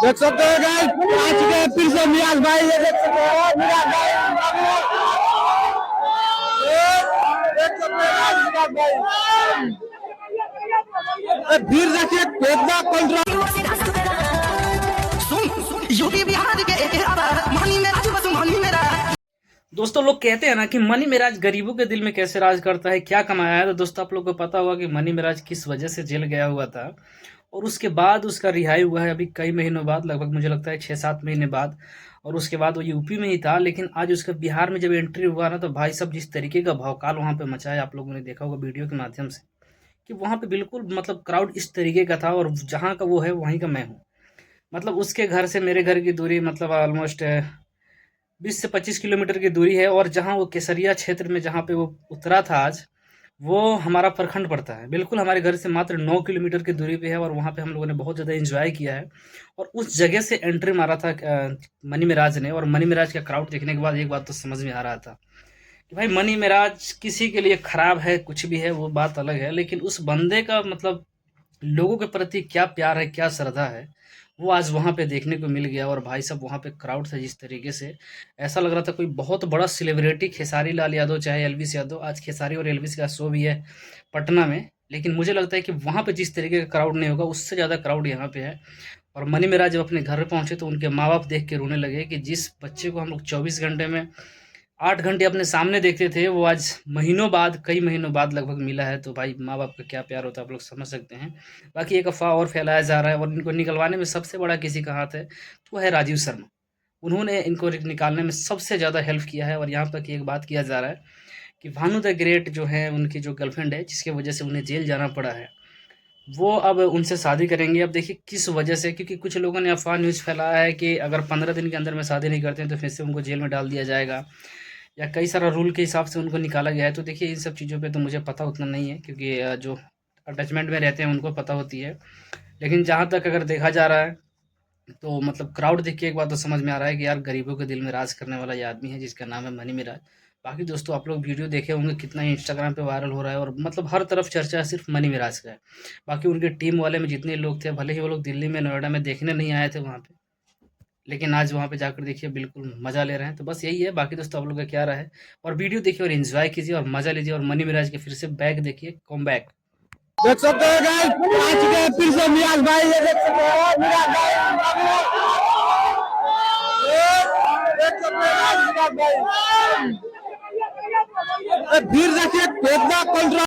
देख सकते हैं गाइस, आ चुके हैं फिर से मिराज भाई। ये देख सकते हैं मिराज भाई, देख सकते हैं मिराज भाई। भीड़ देखिए कितना कंट्रोल। यूपी बिहार के मनी मेरा बस मनी मेरा। दोस्तों, लोग कहते हैं ना कि मनी मिराज गरीबों के दिल में कैसे राज करता है, क्या कमाया है। तो दोस्तों, आप लोग को पता होगा कि मनी मिराज किस वजह से जेल गया हुआ था और उसके बाद उसका रिहाई हुआ है अभी कई महीनों बाद, लगभग मुझे लगता है 6-7 महीने बाद। और उसके बाद वो यूपी में ही था, लेकिन आज उसका बिहार में जब एंट्री हुआ ना, तो भाई साहब जिस तरीके का भौकाल वहाँ पे मचा है, आप लोगों ने देखा होगा वीडियो के माध्यम से, कि वहाँ पे बिल्कुल मतलब क्राउड इस तरीके का था। और जहाँ का वो है वहीं का मैं हूँ। मतलब उसके घर से मेरे घर की दूरी मतलब ऑलमोस्ट 20 से 25 किलोमीटर की दूरी है। और जहाँ वो केसरिया क्षेत्र में जहाँ पे वो उतरा था आज, वो हमारा प्रखंड पड़ता है, बिल्कुल हमारे घर से मात्र 9 किलोमीटर की दूरी पे है। और वहाँ पे हम लोगों ने बहुत ज़्यादा एंजॉय किया है। और उस जगह से एंट्री मारा था मनी मिराज ने। और मनी मिराज का क्राउड देखने के बाद एक बात तो समझ में आ रहा था कि भाई मनी मिराज किसी के लिए खराब है, कुछ भी है वो बात अलग है, लेकिन उस बंदे का मतलब लोगों के प्रति क्या प्यार है, क्या श्रद्धा है, वो आज वहाँ पे देखने को मिल गया। और भाई साहब वहाँ पे क्राउड था जिस तरीके से, ऐसा लग रहा था कोई बहुत बड़ा सेलिब्रिटी, खेसारी लाल यादव चाहे एलविस यादव। आज खेसारी और एलविस का शो भी है पटना में, लेकिन मुझे लगता है कि वहाँ पे जिस तरीके का क्राउड नहीं होगा, उससे ज़्यादा क्राउड यहाँ पे है। और मनी मेराज जब अपने घर पे पहुँचे तो उनके माँ बाप देख के रोने लगे कि जिस बच्चे को हम लोग 24 घंटे में 8 घंटे अपने सामने देखते थे, वो आज महीनों बाद, कई महीनों बाद लगभग मिला है। तो भाई माँ बाप का क्या प्यार होता है, आप लोग समझ सकते हैं। बाकी एक अफवाह और फैलाया जा रहा है, और इनको निकलवाने में सबसे बड़ा किसी का हाथ है तो वो है राजीव शर्मा। उन्होंने इनको निकालने में सबसे ज़्यादा हेल्प किया है। और यहाँ तक एक बात किया जा रहा है कि भानु द ग्रेट जो है, उनकी जो गर्लफ्रेंड है, जिसकी वजह से उन्हें जेल जाना पड़ा है, वो अब उनसे शादी करेंगे। अब देखिए किस वजह से, क्योंकि कुछ लोगों ने अफवाह न्यूज़ फैलाया है कि अगर 15 दिन के अंदर में शादी नहीं करते हैं तो फिर से उनको जेल में डाल दिया जाएगा, या कई सारा रूल के हिसाब से उनको निकाला गया है। तो देखिए इन सब चीज़ों पे तो मुझे पता उतना नहीं है, क्योंकि जो अटैचमेंट में रहते हैं उनको पता होती है। लेकिन जहाँ तक अगर देखा जा रहा है, तो मतलब क्राउड देख के एक बात तो समझ में आ रहा है कि यार गरीबों के दिल में राज करने वाला ये आदमी है, जिसका नाम है मनी मिराज। बाकी दोस्तों, आप लोग वीडियो देखे होंगे कितना इंस्टाग्राम पे वायरल हो रहा है, और मतलब हर तरफ चर्चा सिर्फ मनी मिराज का है। बाकी उनके टीम वाले में जितने लोग थे, भले ही वो लोग दिल्ली में, नोएडा में देखने नहीं आए थे वहाँ पे, लेकिन आज वहाँ पे जाकर देखिए बिल्कुल मज़ा ले रहे हैं। तो बस यही है। बाकी दोस्तों, आप लोग का क्या राय है? और वीडियो देखिए और एंजॉय कीजिए और मज़ा लीजिए। और मनी मिराज के फिर से बैक देखिए, कम बैक। देख सकते हैं गाइस, आ चुके हैं फिर से मिराज भाई। ये देख सकते हैं मिराज भाई, देख सकते हैं मिराज भाई। भीड़ देखिए कितना कंट्रोल।